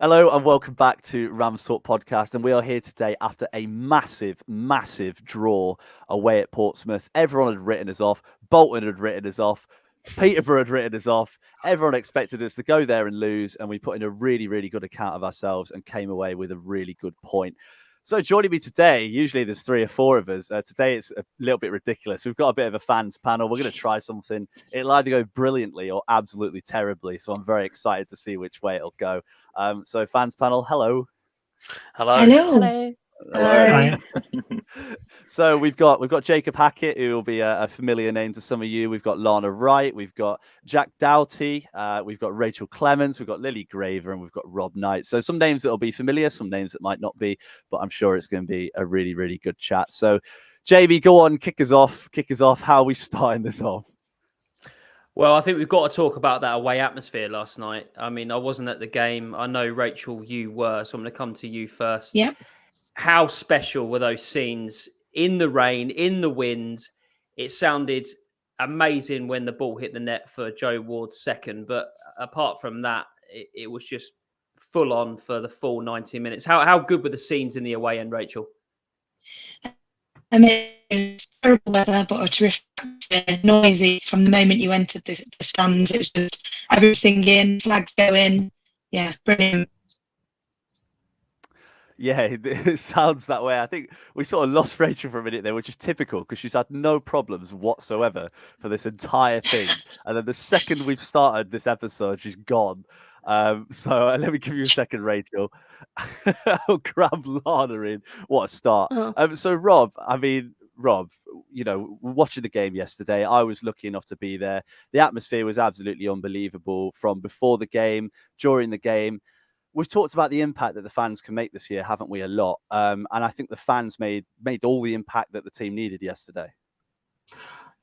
Hello and welcome back to RamsTalkPodcast, and we are here today after a massive, massive draw away at Portsmouth. Everyone had written us off. Bolton had written us off. Peterborough had written us off. Everyone expected us to go there and lose, and we put in a really, really good account of ourselves and came away with a really good point. So joining me today, usually there's 3 or 4 of us. Today it's a little bit ridiculous. We've got a bit of a fans panel. We're going to try something. It'll either go brilliantly or absolutely terribly. So I'm very excited to see which way it'll go. So fans panel, hello. Hello. Hello. So we've got Jacob Hackett, who will be a familiar name to some of you. We've got Lana Wright, we've got Jack Doughty, we've got Rachael Clemens, we've got Lily Graver, and we've got Rob Knight. So some names that will be familiar, some names that might not be, but I'm sure it's going to be a really, really good chat. So JB, go on, kick us off. How are we starting this off? Well, I think we've got to talk about that away atmosphere last night. I mean, I wasn't at the game. I know, Rachel, you were, so I'm going to come to you first. Yeah. How special were those scenes in the rain, in the wind? It sounded amazing when the ball hit the net for Joe Ward's second. But apart from that, it was just full on for the full 90 minutes. How good were the scenes in the away end, Rachel? I mean, it was terrible weather, but a terrific, noisy from the moment you entered the stands. It was just everything in, flags going. Yeah, brilliant. Yeah, it sounds that way. I think we sort of lost Rachel for a minute there, which is typical because she's had no problems whatsoever for this entire thing. And then the second we've started this episode, she's gone. So let me give you a second, Rachel. I'll grab Lana in. What a start. So Rob, you know, watching the game yesterday, I was lucky enough to be there. The atmosphere was absolutely unbelievable from before the game, during the game. We've talked about the impact that the fans can make this year, haven't we? A lot. And I think the fans made all the impact that the team needed yesterday.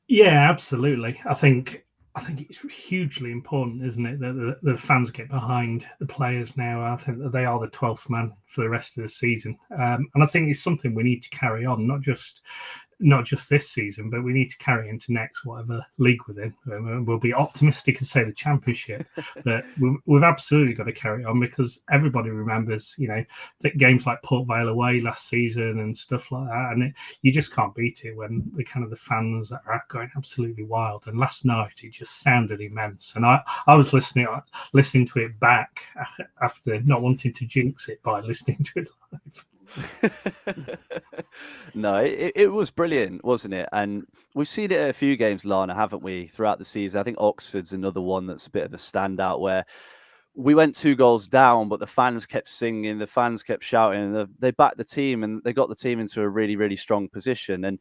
Yeah, absolutely. I think it's hugely important, isn't it, that the fans get behind the players now. I think that they are the 12th man for the rest of the season. And I think it's something we need to carry on, not just this season, but we need to carry into next, whatever league we're in. We'll be optimistic and say the Championship, but we've absolutely got to carry on because everybody remembers, you know, that games like Port Vale away last season and stuff like that, and you just can't beat it when the fans are going absolutely wild. And last night it just sounded immense, and I was listening to it back after not wanting to jinx it by listening to it live. No, it was brilliant, wasn't it? And we've seen it at a few games, Lana, haven't we, throughout the season? I think Oxford's another one that's a bit of a standout where we went 2 goals down, but the fans kept singing, the fans kept shouting, and they backed the team and they got the team into a really, really strong position. And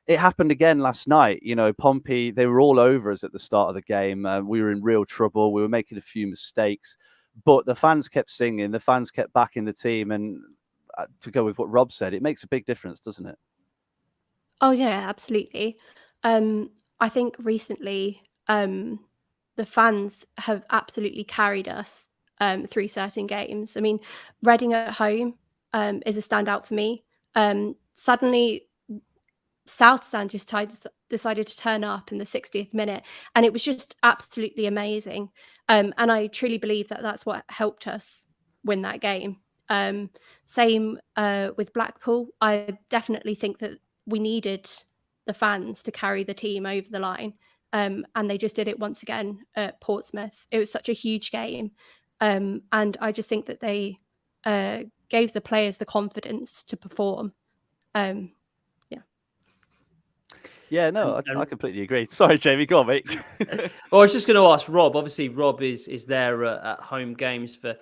it happened again last night. You know, Pompey, they were all over us at the start of the game. We were in real trouble. We were making a few mistakes, but the fans kept singing, the fans kept backing the team. And to go with what Rob said, it makes a big difference, doesn't it? Oh yeah, absolutely. I think recently the fans have absolutely carried us through certain games. I mean, Reading at home is a standout for me. Suddenly South Stand just decided to turn up in the 60th minute, and it was just absolutely amazing. And I truly believe that that's what helped us win that game. Same with Blackpool. I definitely think that we needed the fans to carry the team over the line, and they just did it once again at Portsmouth. It was such a huge game, and I just think that they gave the players the confidence to perform. Yeah, no, I completely agree. Sorry, Jamie, go on, mate. Well, I was just going to ask Rob. Obviously, Rob is there at home games for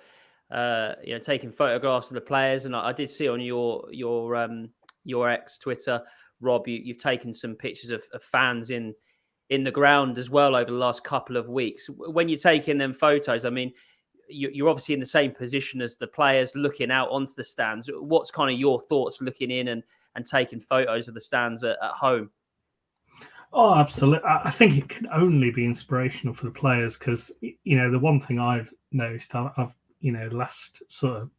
taking photographs of the players, and I did see on your ex Twitter, Rob, you've taken some pictures of fans in the ground as well over the last couple of weeks. When you're taking them photos, I mean, you're obviously in the same position as the players looking out onto the stands. What's kind of your thoughts looking in and taking photos of the stands at home? Oh, absolutely. I think it can only be inspirational for the players because, you know, the one thing I've noticed, I've the last sort of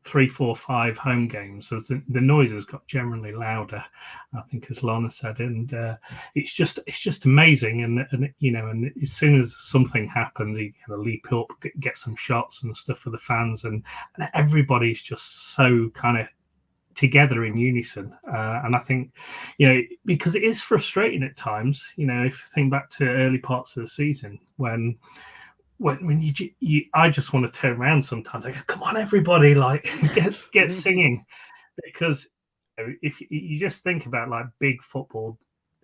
3, 4, 5 home games, as the noise has got generally louder, I think, as Lana said, and it's just amazing. And you know, and as soon as something happens, you kind of leap up, get some shots and stuff for the fans, and everybody's just so kind of together in unison. And I think, you know, because it is frustrating at times, you know, if you think back to early parts of the season when you I just want to turn around sometimes. I go, come on, everybody, like get singing, because if you just think about like big football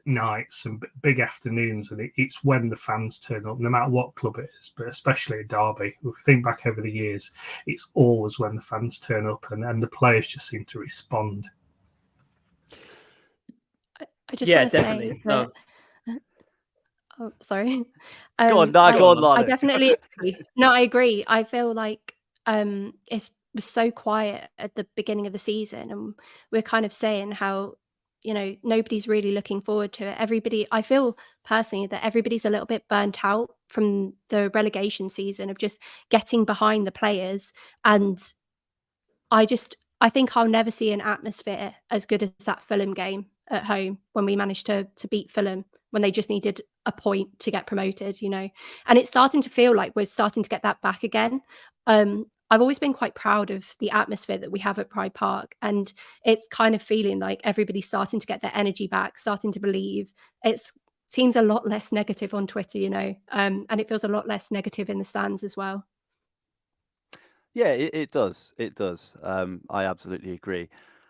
nights and big afternoons, and it's when the fans turn up, no matter what club it is, but especially a derby. If we think back over the years, it's always when the fans turn up, and the players just seem to respond. I just want to say that. Oh, sorry. Go on, Lana. I definitely agree. No, I agree. I feel like it was so quiet at the beginning of the season, and we're kind of saying how, you know, nobody's really looking forward to it. I feel personally that everybody's a little bit burnt out from the relegation season of just getting behind the players, and I think I'll never see an atmosphere as good as that Fulham game at home when we managed to beat Fulham when they just needed a point to get promoted, you know. And it's starting to feel like we're starting to get that back again. I've always been quite proud of the atmosphere that we have at Pride Park, and it's kind of feeling like everybody's starting to get their energy back, starting to believe. It seems a lot less negative on Twitter, you know, and it feels a lot less negative in the stands as well. Yeah, it does. It does. I absolutely agree.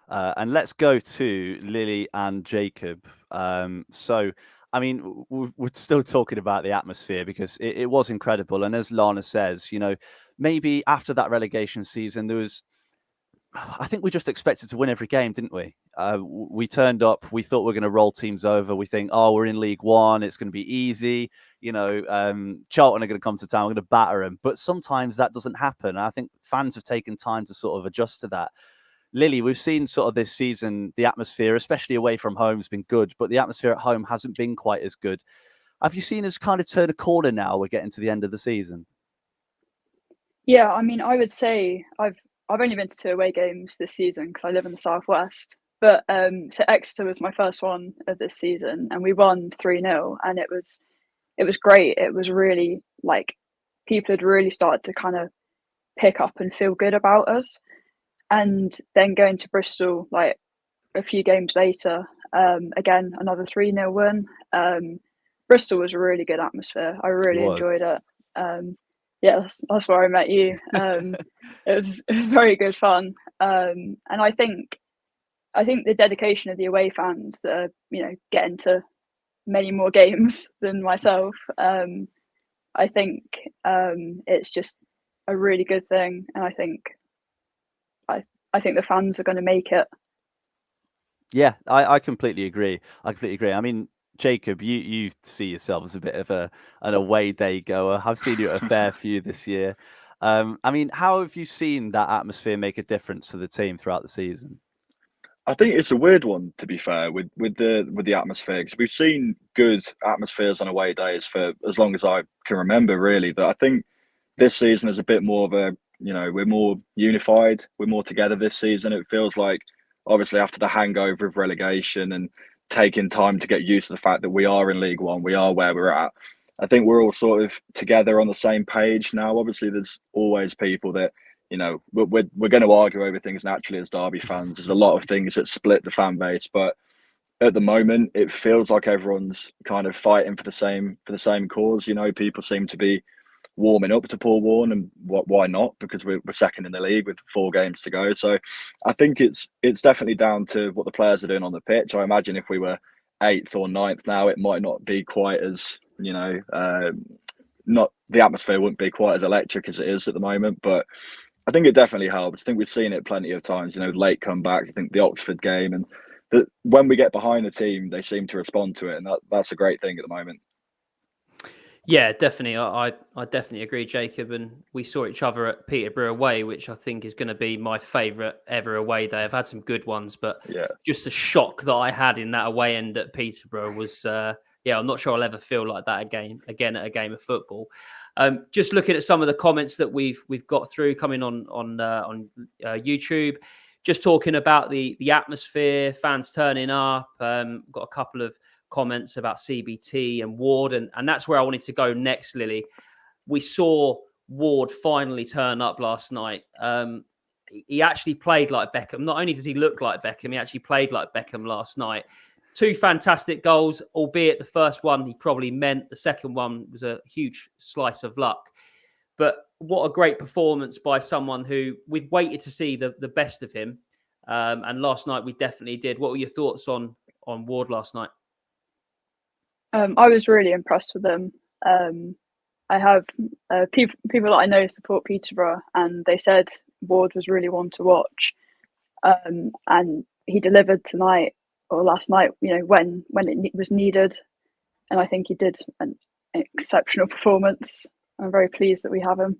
And let's go to Lily and Jacob. So, I mean, we're still talking about the atmosphere because it was incredible. And as Lana says, you know, maybe after that relegation season, I think we just expected to win every game, didn't we? We turned up, we thought we were going to roll teams over. We think, oh, we're in League One, it's going to be easy. You know, Charlton are going to come to town, we're going to batter them. But sometimes that doesn't happen. And I think fans have taken time to sort of adjust to that. Lily, we've seen sort of this season, the atmosphere, especially away from home, has been good, but the atmosphere at home hasn't been quite as good. Have you seen us kind of turn a corner now? We're getting to the end of the season. Yeah, I mean, I would say I've only been to 2 away games this season because I live in the southwest. But so Exeter was my first one of this season, and we won 3-0, and it was great. It was really like people had really started to kind of pick up and feel good about us. And then going to Bristol, like a few games later, again, another 3-0 win. Bristol was a really good atmosphere. I really enjoyed it. Yeah, that's where I met you. It was very good fun. And I think the dedication of the away fans that are, you know, getting to many more games than myself, I think it's just a really good thing. And I think the fans are going to make it. Yeah, I completely agree. I mean, Jacob, you see yourself as a bit of an away day goer. I've seen you at a fair few this year. I mean, how have you seen that atmosphere make a difference to the team throughout the season? I think it's a weird one, to be fair, with the atmosphere, because we've seen good atmospheres on away days for as long as I can remember, really. But I think this season is a bit more of a, you know, we're more unified, we're more together this season. It feels like, obviously, after the hangover of relegation and taking time to get used to the fact that we are in League One, we are where we're at. I think we're all sort of together on the same page now. Obviously, there's always people that, you know, we're going to argue over things naturally as Derby fans. There's a lot of things that split the fan base, but at the moment, it feels like everyone's kind of fighting for the same cause. You know, people seem to be warming up to Paul Warne, and why not? Because we're second in the league with 4 games to go. So I think it's definitely down to what the players are doing on the pitch. I imagine if we were 8th or 9th now, it might not be quite as, you know, not the atmosphere wouldn't be quite as electric as it is at the moment. But I think it definitely helps. I think we've seen it plenty of times, you know, late comebacks. I think the Oxford game, and that when we get behind the team, they seem to respond to it, and that's a great thing at the moment. Yeah, definitely. I definitely agree, Jacob. And we saw each other at Peterborough away, which I think is going to be my favourite ever away day. I've had some good ones, but just the shock that I had in that away end at Peterborough was yeah, I'm not sure I'll ever feel like that again at a game of football. Just looking at some of the comments that we've got through coming on YouTube, just talking about the atmosphere, fans turning up. Got a couple of comments about CBT and Ward, and that's where I wanted to go next, Lily. We saw Ward finally turn up last night. He actually played like Beckham. Not only does he look like Beckham, he actually played like Beckham last night. 2 fantastic goals, albeit the first one he probably meant. The second one was a huge slice of luck. But what a great performance by someone who we've waited to see the best of him. And last night we definitely did. What were your thoughts on Ward last night? I was really impressed with him. I have people that I know support Peterborough, and they said Ward was really one to watch. And he delivered tonight or last night, when it was needed. And I think he did an exceptional performance. I'm very pleased that we have him.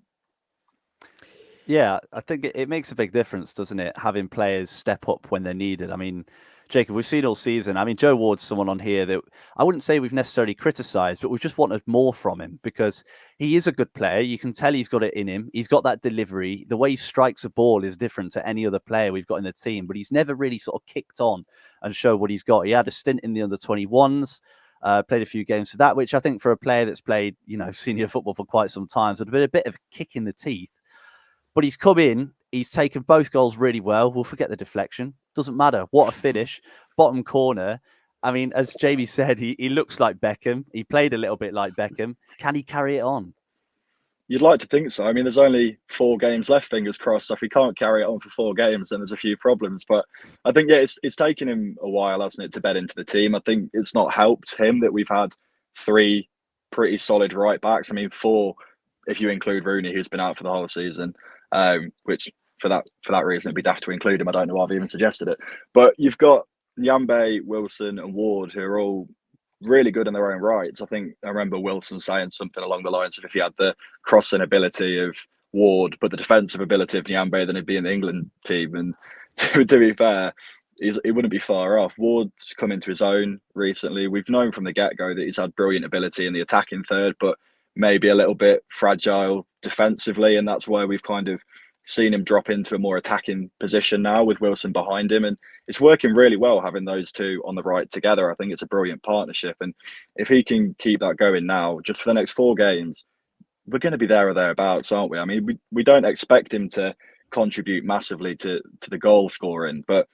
Yeah, I think it makes a big difference, doesn't it? Having players step up when they're needed. I mean, Jacob, we've seen all season. I mean, Joe Ward's someone on here that I wouldn't say we've necessarily criticised, but we've just wanted more from him because he is a good player. You can tell he's got it in him. He's got that delivery. The way he strikes a ball is different to any other player we've got in the team, but he's never really sort of kicked on and showed what he's got. He had a stint in the under-21s, played a few games for that, which I think for a player that's played, senior football for quite some time, would have been a bit of a kick in the teeth. But he's come in, he's taken both goals really well. We'll forget the deflection. Doesn't matter. What a finish. Bottom corner. I mean, as Jamie said, he looks like Beckham. He played a little bit like Beckham. Can he carry it on? You'd like to think so. I mean, there's only 4 games left, fingers crossed. So if he can't carry it on for 4 games, then there's a few problems. But I think, yeah, it's taken him a while, hasn't it, to bed into the team. I think it's not helped him that we've had 3 pretty solid right backs. I mean, 4 if you include Rooney, who's been out for the whole season, which for that reason, it'd be daft to include him. I don't know why I've even suggested it. But you've got Nyambe, Wilson and Ward, who are all really good in their own rights. I think I remember Wilson saying something along the lines of if he had the crossing ability of Ward, but the defensive ability of Nyambe, then he'd be in the England team. And to be fair, he wouldn't be far off. Ward's come into his own recently. We've known from the get-go that he's had brilliant ability in the attacking third, but maybe a little bit fragile defensively. And that's why we've kind of seen him drop into a more attacking position now with Wilson behind him. And it's working really well having those two on the right together. I think it's a brilliant partnership. And if he can keep that going now, just for the next 4 games, we're going to be there or thereabouts, aren't we? I mean, we don't expect him to contribute massively to the goal scoring, but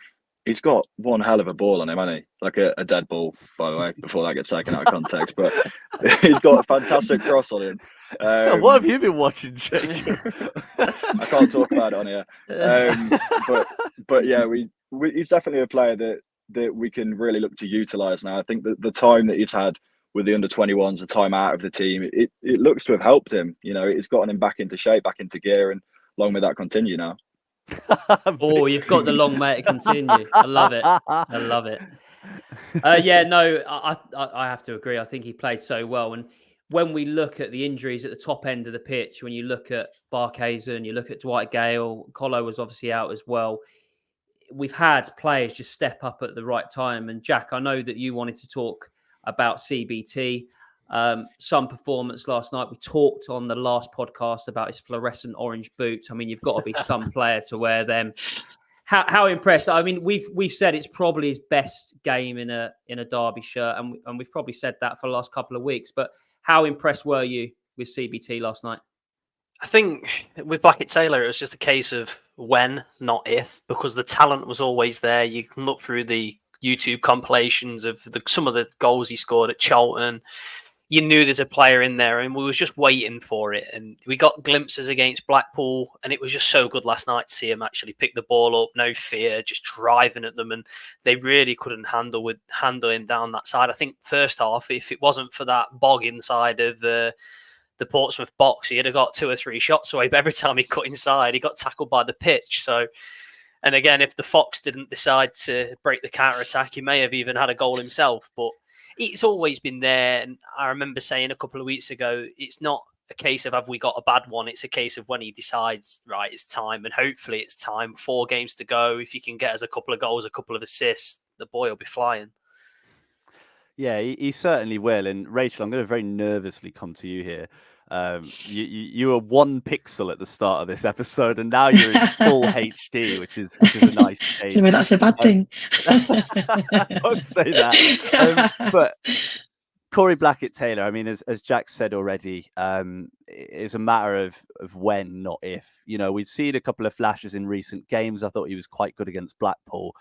he's got one hell of a ball on him, hasn't he? Like a dead ball, by the way, before that gets taken out of context. But he's got a fantastic cross on him. What have you been watching, Jake? I can't talk about it on here. But yeah, he's definitely a player that we can really look to utilise now. I think that the time that he's had with the under-21s, the time out of the team, it looks to have helped him. It's gotten him back into shape, back into gear, and long may that continue now. Oh, you've got the long may it continue. I love it. I love it. Yeah, no, I have to agree. I think he played so well. And when we look at the injuries at the top end of the pitch, when you look at Barkhuizen, you look at Dwight Gale, Colo was obviously out as well. We've had players just step up at the right time. And Jack, I know that you wanted to talk about CBT. Some performance last night. We talked on the last podcast about his fluorescent orange boots. I mean, you've got to be some player to wear them. How impressed? I mean, we've said it's probably his best game in a Derby shirt, and we've probably said that for the last couple of weeks. But how impressed were you with CBT last night? I think with Blackett Taylor, it was just a case of when, not if, because the talent was always there. You can look through the YouTube compilations of some of the goals he scored at Charlton. You knew there's a player in there, and we was just waiting for it. And we got glimpses against Blackpool, and it was just so good last night to see him actually pick the ball up, no fear, just driving at them. And they really couldn't handle him down that side. I think first half, if it wasn't for that bog inside of the Portsmouth box, he'd have got 2 or 3 shots away. But every time he cut inside, he got tackled by the pitch. So, and again, if the Fox didn't decide to break the counter-attack, he may have even had a goal himself. But it's always been there. And I remember saying a couple of weeks ago, it's not a case of have we got a bad one. It's a case of when he decides, right, it's time. And hopefully it's time. 4 games to go. If you can get us a couple of goals, a couple of assists, the boy will be flying. Yeah, he certainly will. And Rachel, I'm going to very nervously come to you here. You were 1 pixel at the start of this episode, and now you're in full HD, which is a nice change. Tell me that's a bad thing. Don't say that. But Corey Blackett-Taylor, I mean, as Jack said already, it's a matter of when, not if. You know, we've seen a couple of flashes in recent games. I thought he was quite good against Blackpool.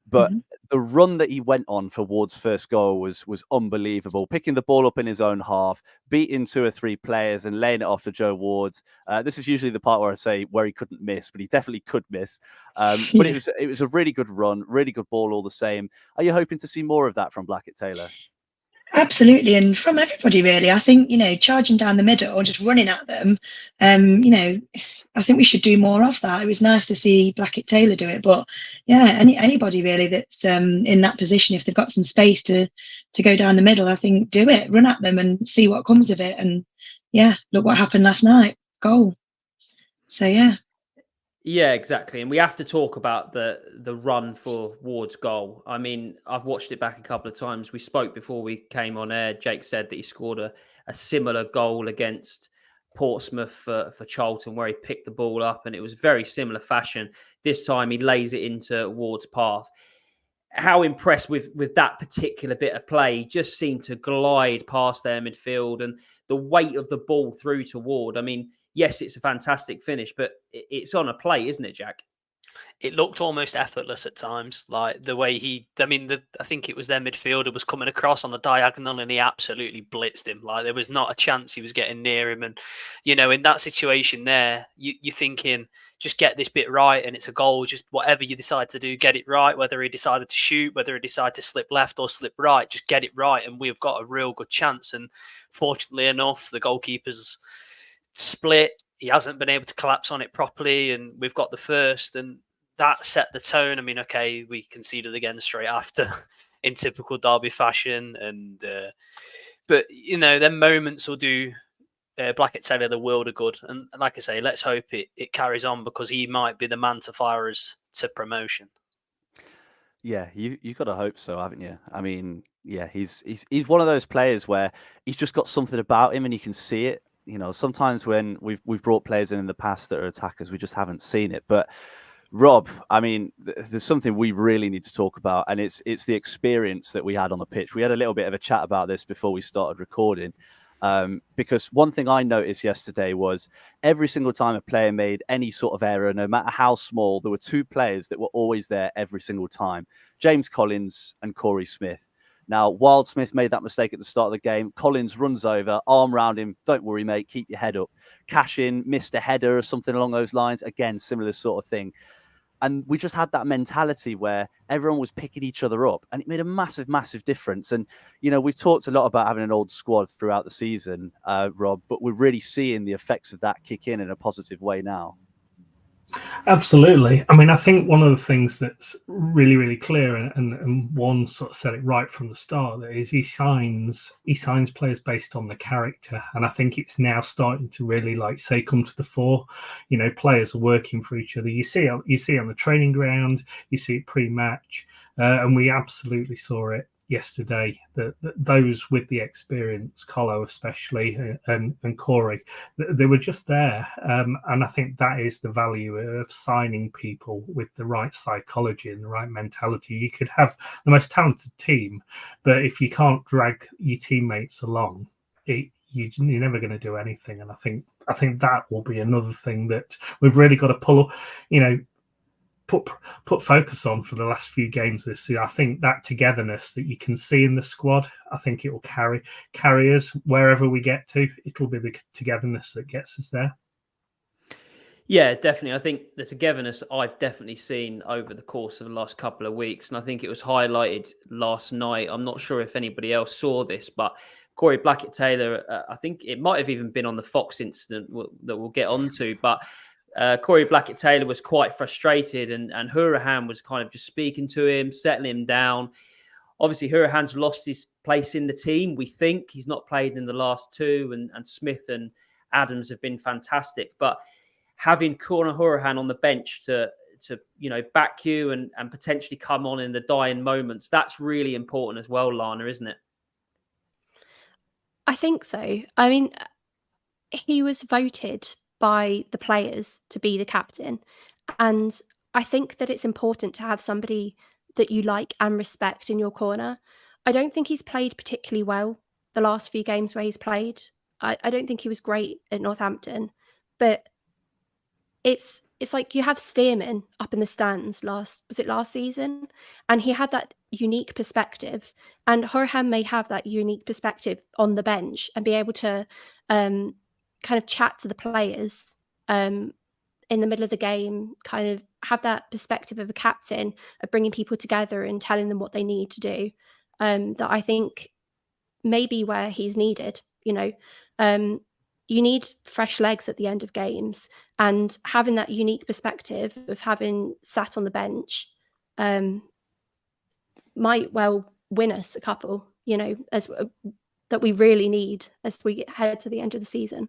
But the run that he went on for Ward's first goal was unbelievable. Picking the ball up in his own half, beating 2 or 3 players and laying it off to Joe Ward. This is usually the part where I say where he couldn't miss, but he definitely could miss. But it was a really good run, really good ball all the same. Are you hoping to see more of that from Blackett-Taylor? Absolutely, and from everybody really. I think, you know, charging down the middle or just running at them, you know, I think we should do more of that. It was nice to see Blackett-Taylor do it, but yeah, anybody really that's in that position, if they've got some space to go down the middle, I think do it, run at them and see what comes of it. And yeah, look what happened last night, goal. So yeah. Yeah, exactly. And we have to talk about the run for Ward's goal. I mean, I've watched it back a couple of times. We spoke before we came on air. Jake said that he scored a similar goal against Portsmouth for Charlton, where he picked the ball up, and it was very similar fashion. This time he lays it into Ward's path. How impressed with that particular bit of play. He just seemed to glide past their midfield, and the weight of the ball through to Ward. I mean, yes, it's a fantastic finish, but it's on a play, isn't it, Jack? It looked almost effortless at times, like the way I think it was their midfielder was coming across on the diagonal and he absolutely blitzed him. Like there was not a chance he was getting near him. And, you know, in that situation there, you're thinking, just get this bit right and it's a goal. Just whatever you decide to do, get it right. Whether he decided to shoot, whether he decided to slip left or slip right, just get it right. And we've got a real good chance. And fortunately enough, the goalkeeper's split. He hasn't been able to collapse on it properly, and we've got the first, and that set the tone. I mean, okay, we conceded again straight after in typical Derby fashion, and but you know, them moments will do Blackett-Taylor the world of good. And like I say, let's hope it carries on, because he might be the man to fire us to promotion. Yeah, you've got to hope so, haven't you? I mean, yeah, he's one of those players where he's just got something about him, and you can see it. You know, sometimes when we've brought players in the past that are attackers, we just haven't seen it. But Rob, I mean, there's something we really need to talk about, and it's the experience that we had on the pitch. We had a little bit of a chat about this before we started recording, because one thing I noticed yesterday was every single time a player made any sort of error, no matter how small, there were 2 players that were always there every single time: James Collins and Corey Smith. Now, Wildsmith made that mistake at the start of the game. Collins runs over, arm round him. Don't worry, mate. Keep your head up. Cashin missed a header or something along those lines. Again, similar sort of thing. And we just had that mentality where everyone was picking each other up, and it made a massive, massive difference. And, you know, we've talked a lot about having an old squad throughout the season, Rob, but we're really seeing the effects of that kick in a positive way now. Absolutely. I mean, I think one of the things that's really, really clear, and one sort of said it right from the start, that is he signs players based on the character, and I think it's now starting to really, like, say, come to the fore. You know, players are working for each other. You see on the training ground, you see it pre-match, and we absolutely saw it yesterday, that those with the experience, Colo especially, and Corey, they were just there. And I think that is the value of signing people with the right psychology and the right mentality. You could have the most talented team, but if you can't drag your teammates along, you're never going to do anything. And I think that will be another thing that we've really got to pull, you know, put focus on for the last few games this year. I think that togetherness that you can see in the squad, I think it will carry us wherever we get to. It'll be the togetherness that gets us there. Yeah, definitely. I think the togetherness I've definitely seen over the course of the last couple of weeks, and I think it was highlighted last night. I'm not sure if anybody else saw this, but Corey Blackett-Taylor, I think it might have even been on the Fox incident that we'll get onto, but Corey Blackett-Taylor was quite frustrated, and Hourihane was kind of just speaking to him, settling him down. Obviously, Hourihane's lost his place in the team. We think he's not played in the last 2, and Smith and Adams have been fantastic. But having Conor Hourihane on the bench to you know, back you and potentially come on in the dying moments, that's really important as well, Lana, isn't it? I think so. I mean, he was voted by the players to be the captain. And I think that it's important to have somebody that you like and respect in your corner. I don't think he's played particularly well the last few games where he's played. I don't think he was great at Northampton, but it's like you have Stearman up in the stands last season, and he had that unique perspective, and Hourihane may have that unique perspective on the bench and be able to kind of chat to the players in the middle of the game, kind of have that perspective of a captain of bringing people together and telling them what they need to do. That I think maybe where he's needed, you need fresh legs at the end of games, and having that unique perspective of having sat on the bench might well win us a couple, that we really need as we head to the end of the season.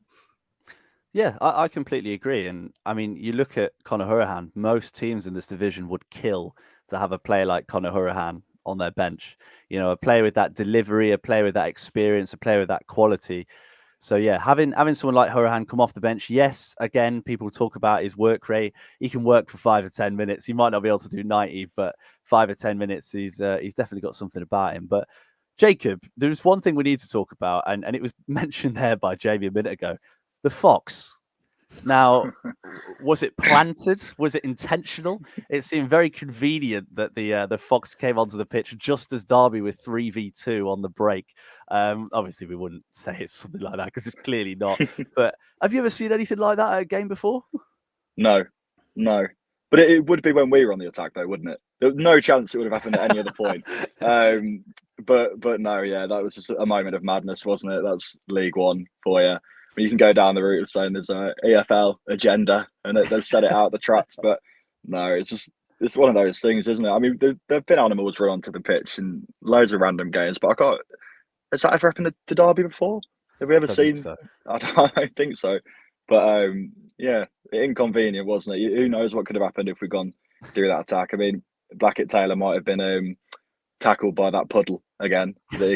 Yeah, I completely agree. And I mean, you look at Conor Hourihane, most teams in this division would kill to have a player like Conor Hourihane on their bench. A player with that delivery, a player with that experience, a player with that quality. So yeah, having someone like Hourihane come off the bench, yes, again, people talk about his work rate. He can work for 5 or 10 minutes. He might not be able to do 90, but 5 or 10 minutes, he's definitely got something about him. But Jacob, there's one thing we need to talk about, and it was mentioned there by Jamie a minute ago. The Fox. Now, was it planted? Was it intentional? It seemed very convenient that the Fox came onto the pitch just as Derby with 3v2 on the break. Obviously, we wouldn't say it's something like that because it's clearly not. But have you ever seen anything like that at a game before? No. But it would be when we were on the attack, though, wouldn't it? There was no chance it would have happened at any other point. But no, yeah, that was just a moment of madness, wasn't it? That's League One for you. You can go down the route of saying there's an EFL agenda and they've set it out the traps, but no, it's one of those things, isn't it? I mean, there've been animals run onto the pitch in loads of random games, but has that ever happened to Derby before? Have we ever seen? So. I don't think so, but yeah, inconvenient, wasn't it? Who knows what could have happened if we'd gone through that attack? I mean, Blackett Taylor might have been tackled by that puddle again that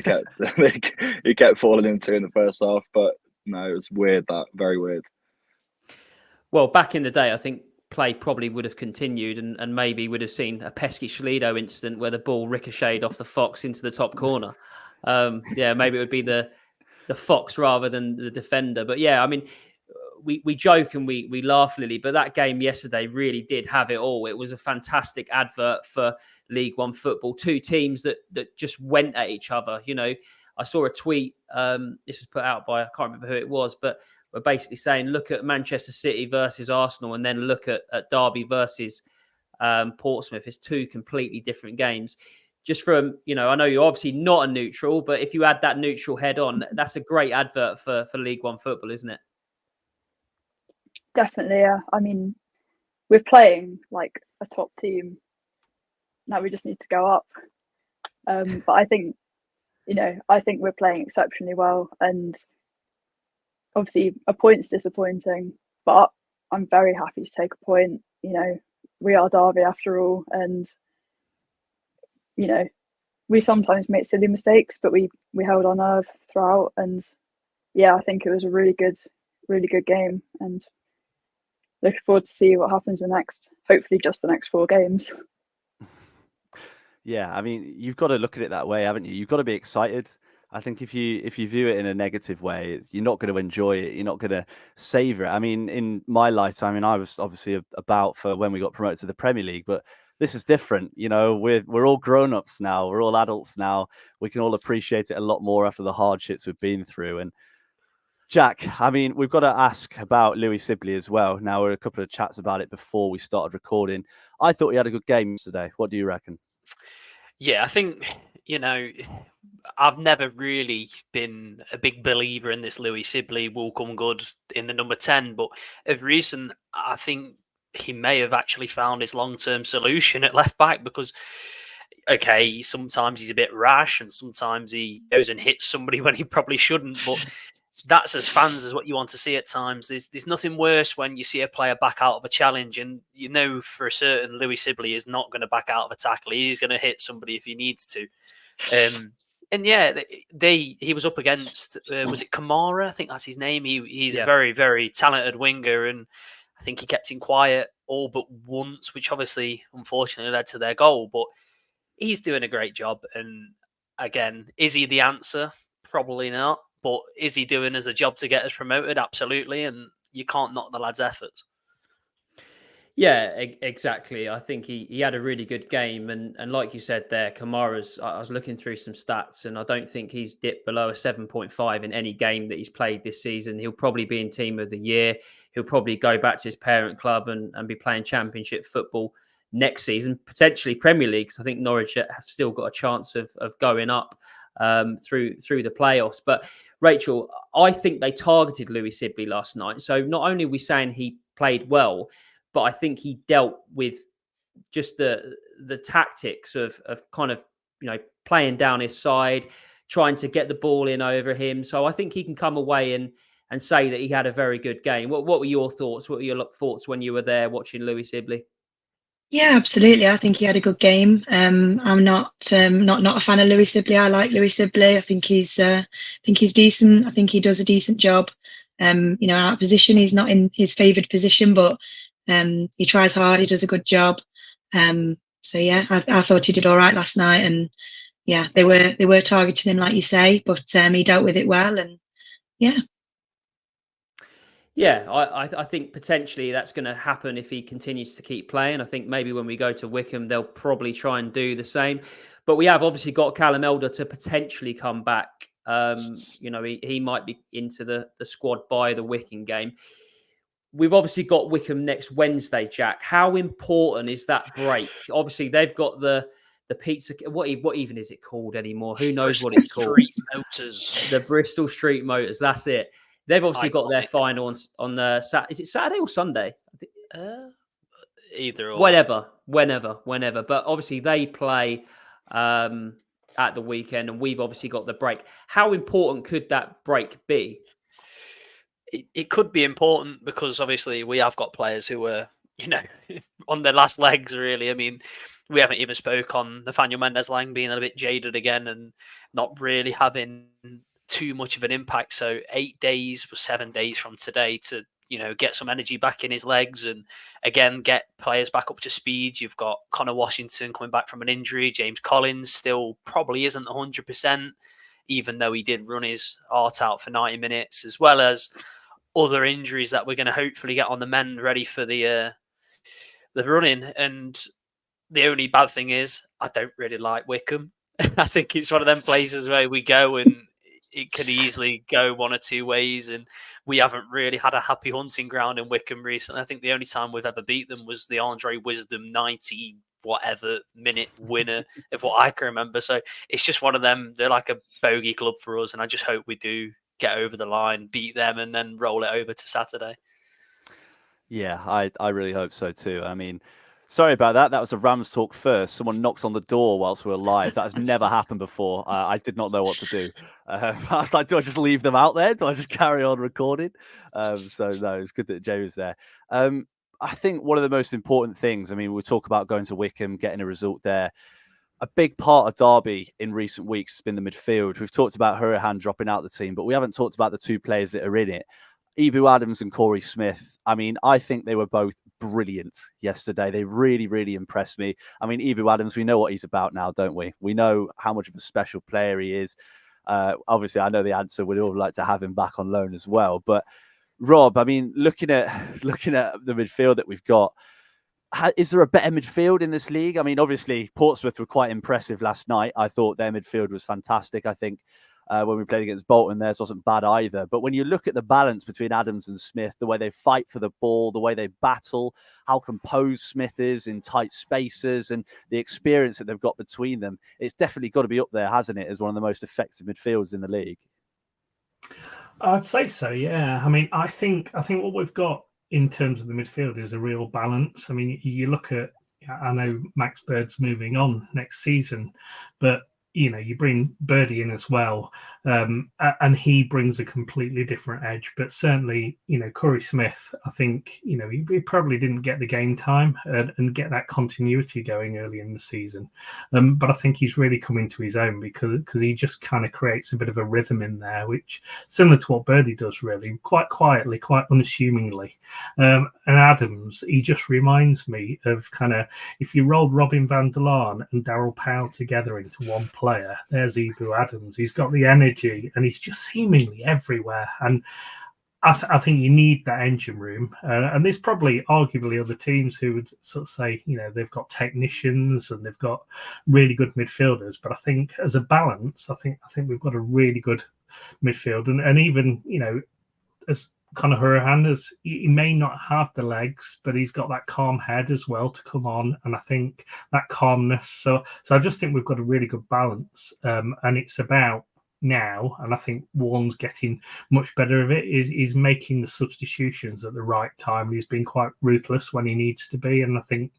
he kept falling into in the first half, but. No, it was weird. Very weird. Well, back in the day, I think play probably would have continued and maybe would have seen a pesky Schledo incident where the ball ricocheted off the Fox into the top corner. Maybe it would be the Fox rather than the defender. But yeah, I mean, we joke and we laugh, Lily, but that game yesterday really did have it all. It was a fantastic advert for League One football. Two teams that just went at each other, I saw a tweet, this was put out by, I can't remember who it was, but we're basically saying, look at Manchester City versus Arsenal and then look at Derby versus Portsmouth. It's two completely different games. Just from, I know you're obviously not a neutral, but if you add that neutral head on, that's a great advert for League One football, isn't it? Definitely, yeah. I mean, we're playing like a top team. Now we just need to go up. But I think, we're playing exceptionally well, and obviously a point's disappointing, but I'm very happy to take a point. We are Derby after all, and we sometimes make silly mistakes, but we held our nerve throughout, and yeah, I think it was a really good game, and looking forward to see what happens hopefully just the next 4 games. Yeah, I mean, you've got to look at it that way, haven't you? You've got to be excited. I think if you view it in a negative way, you're not going to enjoy it. You're not going to savor it. I mean, in my lifetime, I was obviously about for when we got promoted to the Premier League, but this is different. We're all grown-ups now. We're all adults now. We can all appreciate it a lot more after the hardships we've been through. And Jack, I mean, we've got to ask about Louis Sibley as well. Now, we're a couple of chats about it before we started recording. I thought he had a good game today. What do you reckon? Yeah, I think, I've never really been a big believer in this Louis Sibley will come good in the number 10, but of recent, I think he may have actually found his long-term solution at left back because, okay, sometimes he's a bit rash and sometimes he goes and hits somebody when he probably shouldn't, but that's as fans as what you want to see at times. There's nothing worse when you see a player back out of a challenge, and for a certain Louis Sibley is not going to back out of a tackle. He's going to hit somebody if he needs to. And yeah, he was up against was it Kamara? I think that's his name. He's a very, very talented winger, and I think he kept him quiet all but once, which obviously unfortunately led to their goal. But he's doing a great job. And again, is he the answer? Probably not. But is he doing as a job to get us promoted? Absolutely. And you can't knock the lad's efforts. Yeah, exactly. I think he had a really good game. And like you said there, Kamara's, I was looking through some stats and I don't think he's dipped below a 7.5 in any game that he's played this season. He'll probably be in Team of the Year. He'll probably go back to his parent club and be playing Championship football next season, potentially Premier League, because I think Norwich have still got a chance of going up through the playoffs. But Rachel, I think they targeted Louis Sibley last night. So not only are we saying he played well, but I think he dealt with just the tactics of kind of, playing down his side, trying to get the ball in over him. So I think he can come away and say that he had a very good game. What were your thoughts? What were your thoughts when you were there watching Louis Sibley? Yeah, absolutely. I think he had a good game. I'm not a fan of Louis Sibley. I like Louis Sibley. I think he's decent. I think he does a decent job. Out of position, he's not in his favoured position, but he tries hard. He does a good job. So yeah, I thought he did all right last night. And yeah, they were targeting him, like you say, but he dealt with it well. And yeah. Yeah, I think potentially that's going to happen if he continues to keep playing. I think maybe when we go to Wycombe, they'll probably try and do the same. But we have obviously got Callum Elder to potentially come back. He might be into the squad by the Wycombe game. We've obviously got Wycombe next Wednesday, Jack. How important is that break? Obviously, they've got the pizza. What even is it called anymore? Who knows what it's called? Street Motors. The Bristol Street Motors. That's it. They've obviously got their final on the is it Saturday or Sunday? I think, either or. Whenever. But obviously they play at the weekend, and we've obviously got the break. How important could that break be? It could be important because obviously we have got players who are, on their last legs, really. I mean, we haven't even spoke on Nathaniel Mendez-Lang being a bit jaded again and not really having too much of an impact. So 8 days was 7 days from today to, get some energy back in his legs and again, get players back up to speed. You've got Connor Washington coming back from an injury. James Collins still probably isn't 100%, even though he did run his heart out for 90 minutes, as well as other injuries that we're going to hopefully get on the mend ready for the running. And the only bad thing is I don't really like Wycombe. I think it's one of them places where we go and it could easily go one or two ways. And we haven't really had a happy hunting ground in Wycombe recently. I think the only time we've ever beat them was the Andre Wisdom 90 whatever minute winner of what I can remember. So it's just one of them. They're like a bogey club for us. And I just hope we do get over the line, beat them, and then roll it over to Saturday. Yeah, I really hope so too. I mean, sorry about that. That was a Rams talk first. Someone knocked on the door whilst we were live. That has never happened before. I did not know what to do. I was like, do I just leave them out there? Do I just carry on recording? So no, it's good that Jay was there. I think one of the most important things, I mean, we talk about going to Wycombe, getting a result there. A big part of Derby in recent weeks has been the midfield. We've talked about Hurahan dropping out the team, but we haven't talked about the two players that are in it. Ibu Adams and Corey Smith. I mean, I think they were both brilliant yesterday. They really, really impressed me. I mean, Ibu Adams, we know what he's about now, don't we? We know how much of a special player he is. Obviously, I know the answer. We'd all like to have him back on loan as well. But Rob, I mean, looking at the midfield that we've got, is there a better midfield in this league? I mean, obviously, Portsmouth were quite impressive last night. I thought their midfield was fantastic. I think when we played against Bolton, theirs wasn't bad either. But when you look at the balance between Adams and Smith, the way they fight for the ball, the way they battle, how composed Smith is in tight spaces, and the experience that they've got between them, it's definitely got to be up there, hasn't it, as one of the most effective midfields in the league? I'd say so, yeah. I mean, I think what we've got in terms of the midfield is a real balance. I mean, you look at, I know Max Bird's moving on next season, but you bring Birdie in as well. And he brings a completely different edge. But certainly, Corey Smith, I think, he probably didn't get the game time and get that continuity going early in the season. But I think he's really coming to his own because he just kind of creates a bit of a rhythm in there, which similar to what Birdie does, really, quite quietly, quite unassumingly. And Adams, he just reminds me of kind of, if you rolled Robin van der Laan and Daryl Powell together into one player, there's Ebou Adams. He's got the energy and he's just seemingly everywhere. And I think you need that engine room. And there's probably arguably other teams who would sort of say, they've got technicians and they've got really good midfielders. But I think as a balance, I think we've got a really good midfield. And even, as Conor Hourihane, as he may not have the legs, but he's got that calm head as well to come on. And I think that calmness. So I just think we've got a really good balance. And it's about now, and I think Warren's getting much better of it, is making the substitutions at the right time. He's been quite ruthless when he needs to be, and I think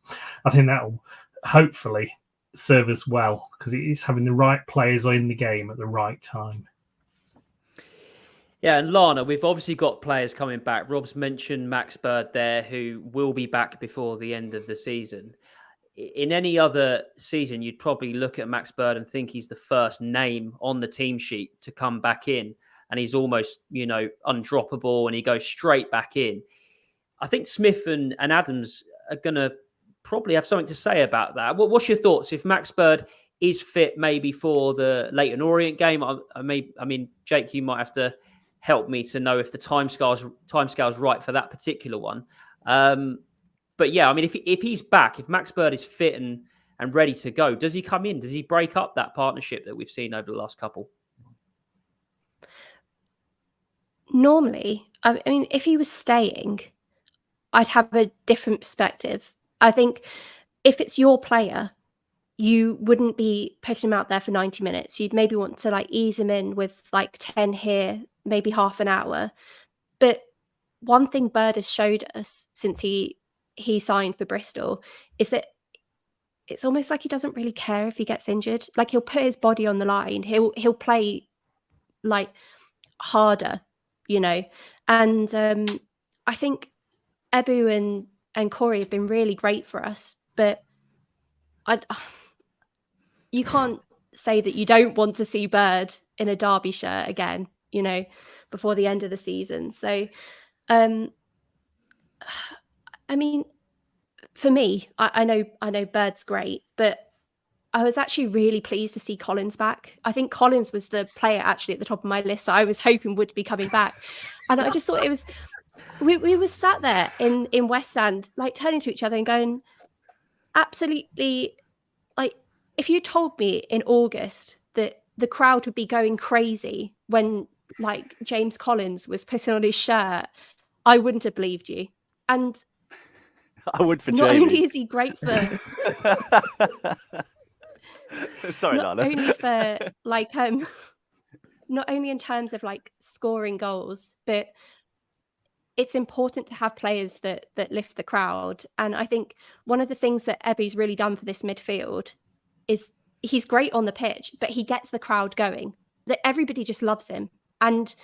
that'll hopefully serve us well because he's having the right players in the game at the right time. Yeah, and Lana, we've obviously got players coming back. Rob's mentioned Max Bird there, who will be back before the end of the season. In any other season, you'd probably look at Max Bird and think he's the first name on the team sheet to come back in. And he's almost, undroppable and he goes straight back in. I think Smith and Adams are going to probably have something to say about that. What's your thoughts? If Max Bird is fit maybe for the Leyton Orient game, I mean, Jake, you might have to help me to know if the timescale's right for that particular one. But yeah, I mean, if he's back, if Max Bird is fit and ready to go, does he come in? Does he break up that partnership that we've seen over the last couple? Normally, I mean, if he was staying, I'd have a different perspective. I think if it's your player, you wouldn't be putting him out there for 90 minutes. You'd maybe want to ease him in with 10 here, maybe half an hour. But one thing Bird has showed us since he signed for Bristol is that it's almost like he doesn't really care if he gets injured. He'll put his body on the line. He'll play harder, And I think Ebou and Corey have been really great for us, but you can't say that you don't want to see Bird in a Derby shirt again, before the end of the season. So, I mean, for me, I know Bird's great, but I was actually really pleased to see Collins back. I think Collins was the player actually at the top of my list that I was hoping would be coming back. And I just thought it was, we were sat there in West End, turning to each other and going, absolutely, if you told me in August that the crowd would be going crazy when James Collins was putting on his shirt, I wouldn't have believed you. And I would for not Jamie. only is he great for sorry, not Lana. only for not only in terms of scoring goals, but it's important to have players that lift the crowd. And I think one of the things that Ebou's really done for this midfield is he's great on the pitch, but he gets the crowd going. That everybody just loves him. And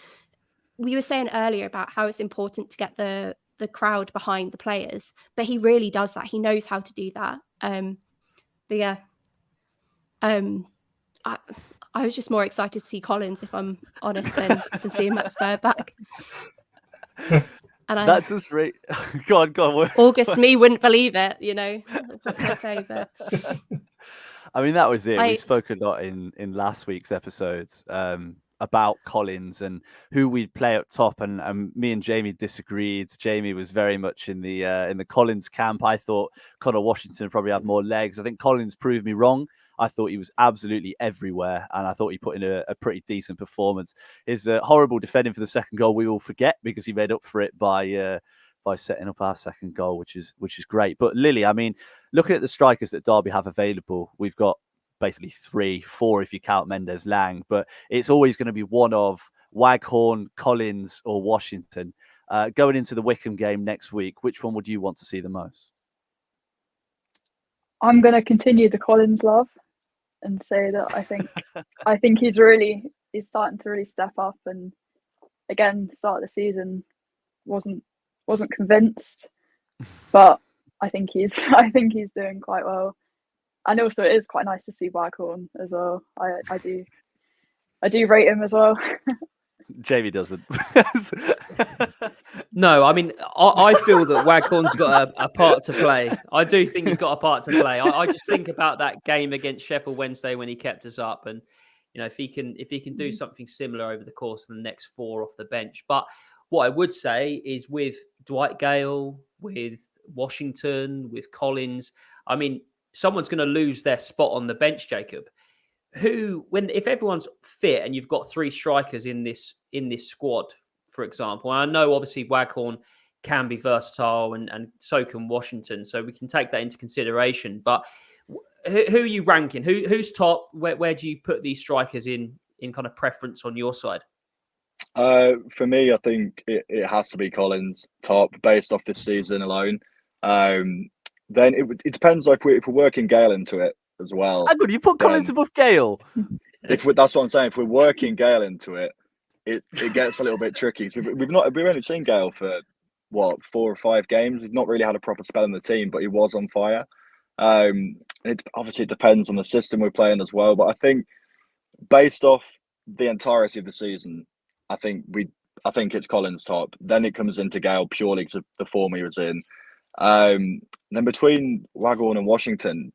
we were saying earlier about how it's important to get the crowd behind the players, but he really does that. He knows how to do that. But yeah, I was just more excited to see Collins, if I'm honest, than seeing Max Bird back. And that does go on. August me wouldn't believe it, what can I say? But I mean, that was it. We spoke a lot in last week's episodes about Collins and who we'd play up top, and me and Jamie disagreed. Jamie was very much in the Collins camp. I thought Connor Washington probably had more legs. I think Collins proved me wrong. I thought he was absolutely everywhere, and I thought he put in a pretty decent performance. His horrible defending for the second goal we will forget, because he made up for it by setting up our second goal, which is great. But Lily, I mean, looking at the strikers that Derby have available, we've got basically 3-4 if you count Mendes Lang, but it's always going to be one of Waghorn, Collins or Washington. Going into the Wycombe game next week, which one would you want to see the most? I'm going to continue the Collins love and say that I think he's really he's starting to really step up. And again, start of the season wasn't convinced, but I think he's doing quite well. And also, it is quite nice to see Waghorn as well. I do rate him as well. Jamie doesn't. No, I mean, I feel that Waghorn's got a part to play. I do think he's got a part to play. I just think about that game against Sheffield Wednesday when he kept us up, and if he can do something similar over the course of the next 4 off the bench. But what I would say is with Dwight Gale, with Washington, with Collins, I mean, someone's going to lose their spot on the bench, Jacob. If everyone's fit and you've got 3 strikers in this squad, for example, and I know obviously Waghorn can be versatile and so can Washington, so we can take that into consideration. But who are you ranking? Who's top? Where do you put these strikers in kind of preference on your side? For me, I think it has to be Collins top based off this season alone. Then it depends if we're working Gale into it as well. How good, you put Collins above Gale? That's what I'm saying. If we're working Gale into it, it gets a little bit tricky. We've only seen Gale for 4 or 5 games. We've not really had a proper spell in the team, but he was on fire. It obviously depends on the system we're playing as well. But I think based off the entirety of the season, I think it's Collins top. Then it comes into Gale purely because of the form he was in. Then between Waghorn and Washington,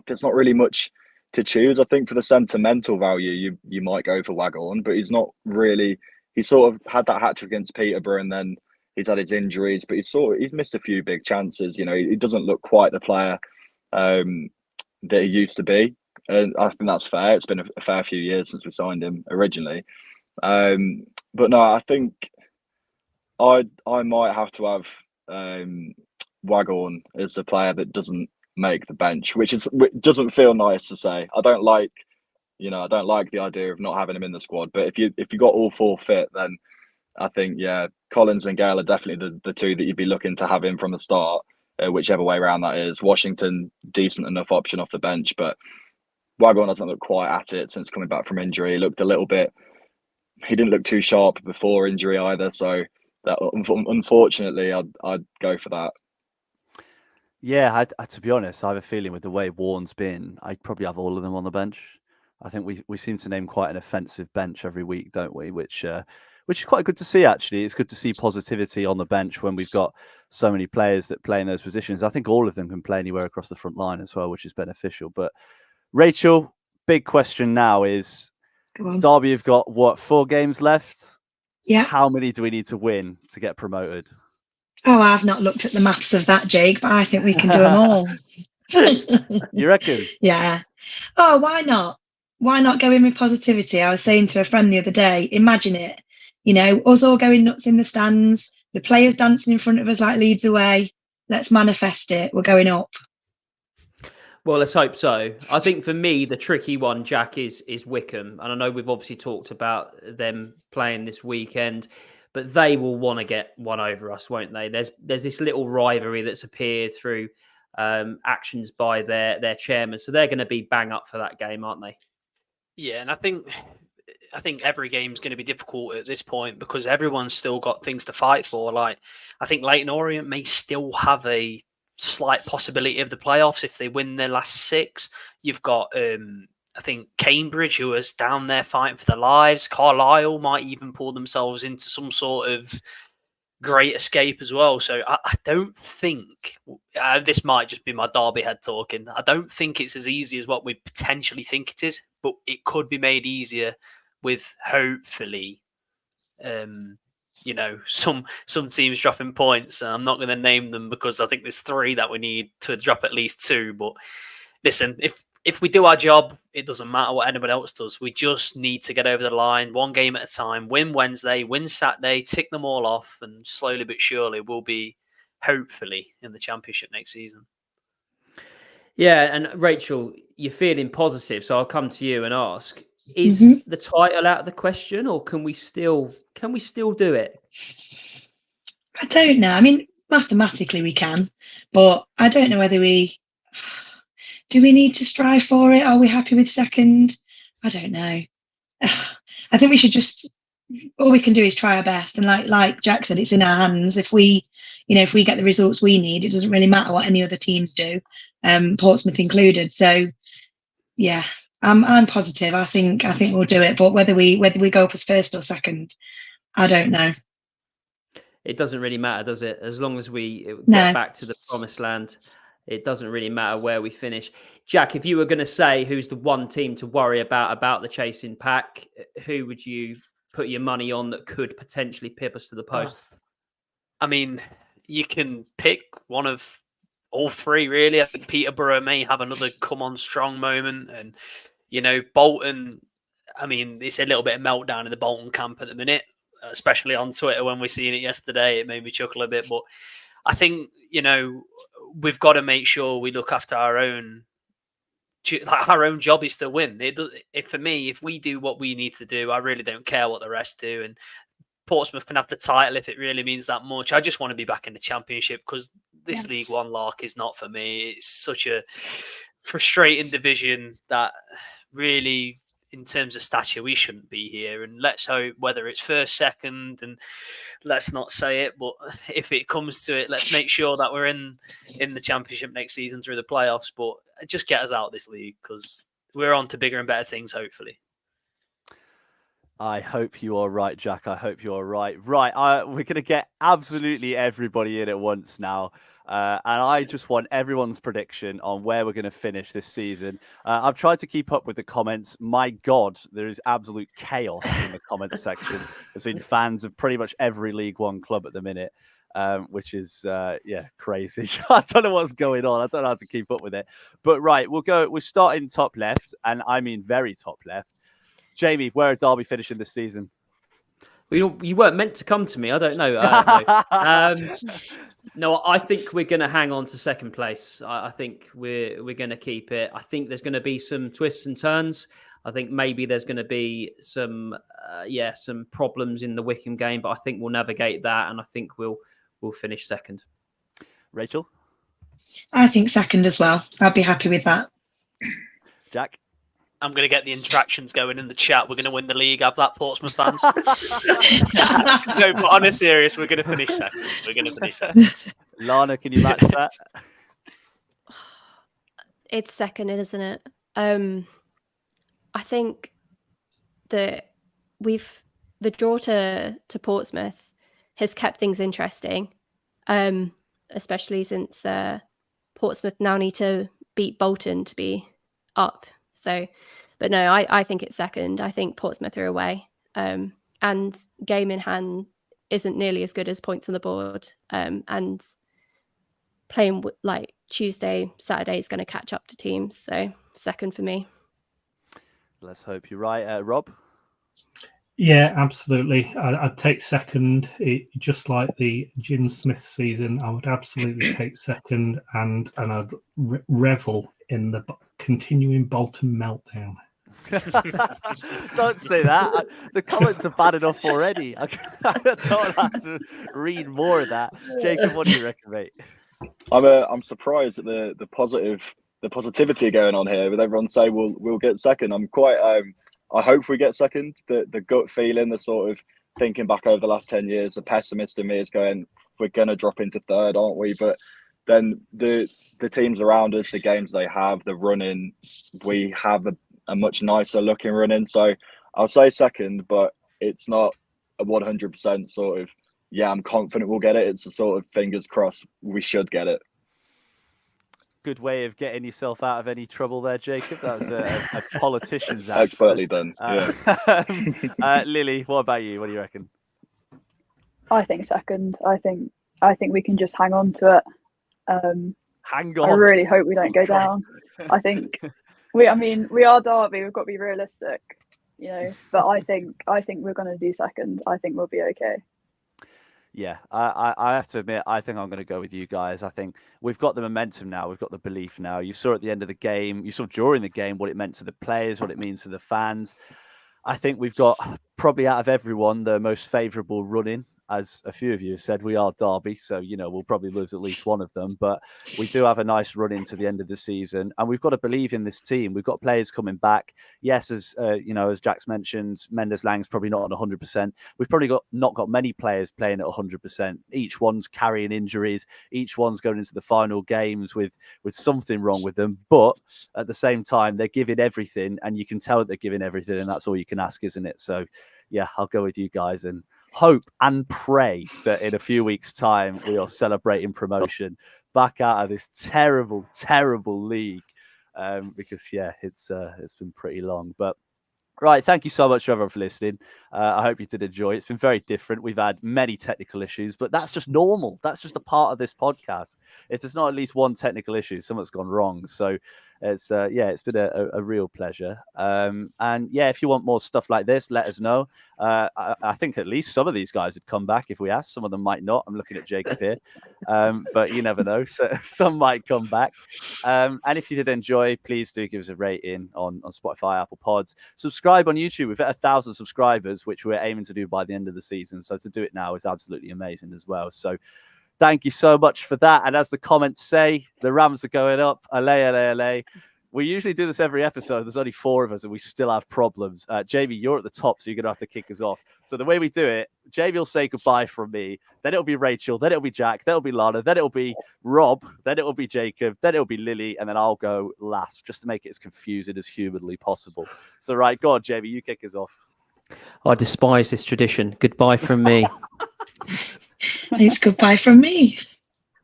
there's not really much to choose. I think for the sentimental value, you might go for Waghorn, but he's not really. He sort of had that hat trick against Peterborough, and then he's had his injuries, but he's missed a few big chances. He doesn't look quite the player that he used to be, and I think that's fair. It's been a fair few years since we signed him originally, but no, I think I might have to have Waghorn as a player that doesn't make the bench, which doesn't feel nice to say. I don't like the idea of not having him in the squad. But if you got all 4 fit, then I think Collins and Gale are definitely the 2 that you'd be looking to have in from the start, whichever way around that is. Washington, decent enough option off the bench, but Waghorn hasn't looked quite at it since coming back from injury. He looked a little bit. He didn't look too sharp before injury either, so that unfortunately, I'd go for that. Yeah, to be honest, I have a feeling with the way Warren's been, I'd probably have all of them on the bench. I think we seem to name quite an offensive bench every week, don't we? Which is quite good to see, actually. It's good to see positivity on the bench when we've got so many players that play in those positions. I think all of them can play anywhere across the front line as well, which is beneficial. But Rachel, big question now is, Derby have got, 4 games left? Yeah. How many do we need to win to get promoted? Oh, I've not looked at the maths of that, Jake, but I think we can do them all. You reckon? Yeah. Oh, why not? Why not go in with positivity? I was saying to a friend the other day, imagine it, us all going nuts in the stands, the players dancing in front of us like Leeds away. Let's manifest it. We're going up. Well, let's hope so. I think for me, the tricky one, Jack, is Wickham. And I know we've obviously talked about them playing this weekend, but they will want to get one over us, won't they? There's this little rivalry that's appeared through actions by their chairman. So they're going to be bang up for that game, aren't they? Yeah, and I think every game's going to be difficult at this point because everyone's still got things to fight for. Like, I think Leyton Orient may still have a slight possibility of the playoffs if they win their last 6. You've got, I think, Cambridge, who is down there fighting for their lives. Carlisle might even pull themselves into some sort of great escape as well. So I don't think, this might just be my Derby head talking, I don't think it's as easy as what we potentially think it is, but it could be made easier with hopefully, some teams dropping points. I'm not going to name them because I think there's 3 that we need to drop at least 2. But listen, if we do our job, it doesn't matter what anybody else does. We just need to get over the line, 1 game at a time, win Wednesday, win Saturday, tick them all off, and slowly but surely we'll be hopefully in the Championship next season. Yeah, and Rachel, you're feeling positive, so I'll come to you and ask: is the title out of the question, or can we still do it? I don't know. I mean, mathematically we can, but I don't know whether do we need to strive for it? Are we happy with second? I don't know. I think we should just, all we can do is try our best. And like Jack said, it's in our hands. If we get the results we need, it doesn't really matter what any other teams do, Portsmouth included. So yeah, I'm positive. I think we'll do it. But whether we go up as first or second, I don't know. It doesn't really matter, does it? As long as we No. get back to the promised land, it doesn't really matter where we finish. Jack, if you were going to say who's the one team to worry about the chasing pack, who would you put your money on that could potentially pip us to the post? I mean, you can pick one of all three, really. I think Peterborough may have another come on strong moment. And, Bolton, I mean, it's a little bit of meltdown in the Bolton camp at the minute, especially on Twitter when we seen it yesterday. It made me chuckle a bit. But I think, we've got to make sure we look after our own job is to win. For me, if we do what we need to do, I really don't care what the rest do. And Portsmouth can have the title if it really means that much. I just want to be back in the Championship because this League One lark is not for me. It's such a frustrating division that really, in terms of stature, we shouldn't be here. And let's hope, whether it's first, second, and let's not say it, but if it comes to it, let's make sure that we're in the Championship next season through the playoffs. But just get us out of this league because we're on to bigger and better things, hopefully. I hope you are right, Jack. I hope you are right. Right, we're going to get absolutely everybody in at once now. And I just want everyone's prediction on where we're going to finish this season. I've tried to keep up with the comments. My God, there is absolute chaos in the comments section between fans of pretty much every League One club at the minute, which is, crazy. I don't know what's going on. I don't know how to keep up with it. But right, we're starting top left, and I mean very top left. Jamie, where are Derby finishing this season? Well, you weren't meant to come to me. I don't know. No, I think we're going to hang on to second place. I think we're going to keep it. I think there's going to be some twists and turns. I think maybe there's going to be some problems in the Wycombe game, but I think we'll navigate that, and I think we'll finish second. Rachel? I think second as well. I'd be happy with that. Jack? I'm going to get the interactions going in the chat. We're going to win the league. Have that, Portsmouth fans. No, but on a serious, we're going to finish second. Lana, can you match that? It's second, isn't it? I think that the draw to Portsmouth has kept things interesting, especially since Portsmouth now need to beat Bolton to be up. So, but no, I think it's second. I think Portsmouth are away, and game in hand isn't nearly as good as points on the board. And playing like Tuesday, Saturday is going to catch up to teams. So second for me. Let's hope you're right, Rob. Yeah, absolutely. I'd take second. Just like the Jim Smith season, I would absolutely take second, and I'd revel in the continuing Bolton meltdown. Don't say that. The comments are bad enough already. I don't have to read more of that. Jacob, what do you reckon, mate? I'm surprised at the positivity going on here with everyone saying we'll get second. I'm quite I hope we get second. The gut feeling, the sort of thinking back over the last 10 years, the pessimist in me is going, we're gonna drop into third, aren't we? But then the teams around us, the games they have, the running, we have a much nicer looking running. So I'll say second, but it's not a 100% sort of, yeah, I'm confident we'll get it. It's a sort of fingers crossed we should get it. Good way of getting yourself out of any trouble there, Jacob. That's a politician's answer. Expertly done. Yeah. Lily, what about you? What do you reckon? I think second. I think we can just hang on to it. Hang on. I really hope we don't go down. I think we are Derby. We've got to be realistic, But I think we're going to do second. I think we'll be okay. Yeah, I have to admit, I think I'm going to go with you guys. I think we've got the momentum now. We've got the belief now. You saw at the end of the game, you saw during the game what it meant to the players, what it means to the fans. I think we've got probably out of everyone the most favourable running as a few of you have said, we are Derby, so we'll probably lose at least one of them. But we do have a nice run into the end of the season, and we've got to believe in this team. We've got players coming back. Yes, as as Jack's mentioned, Mendes Lang's probably not at 100%. We've probably not got many players playing at 100%. Each one's carrying injuries. Each one's going into the final games with something wrong with them. But at the same time, they're giving everything, and you can tell that they're giving everything, and that's all you can ask, isn't it? So, yeah, I'll go with you guys and hope and pray that in a few weeks' time we are celebrating promotion back out of this terrible, terrible league. Because it's been pretty long. But right, thank you so much, everyone, for listening. I hope you did enjoy. It's been very different. We've had many technical issues, but that's just normal. That's just a part of this podcast. If there's not at least one technical issue, something's gone wrong. So it's been a real pleasure. And if you want more stuff like this, let us know. I think at least some of these guys would come back if we asked. Some of them might not. I'm looking at Jacob here, but you never know. So some might come back. And if you did enjoy, please do give us a rating on Spotify, Apple Pods. Subscribe on YouTube. We've hit 1,000 subscribers, which we're aiming to do by the end of the season. So to do it now is absolutely amazing as well. So thank you so much for that. And as the comments say, the Rams are going up. Allez, allez, allez. We usually do this every episode. There's only 4 of us and we still have problems. Jamie, you're at the top, so you're going to have to kick us off. So the way we do it, Jamie will say goodbye from me. Then it'll be Rachel. Then it'll be Jack. Then it'll be Lana. Then it'll be Rob. Then it'll be Jacob. Then it'll be Lily. And then I'll go last, just to make it as confusing as humanly possible. So right, go on, Jamie, you kick us off. I despise this tradition. Goodbye from me. It's goodbye from me.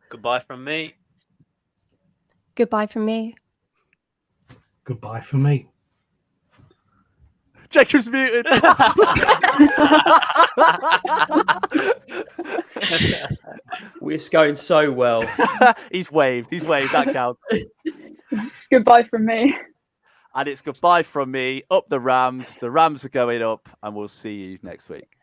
Goodbye from me. Goodbye from me. Goodbye from me. Jacob's muted. We're going so well. He's waved. That counts. Goodbye from me. And it's goodbye from me. Up the Rams. The Rams are going up, and we'll see you next week.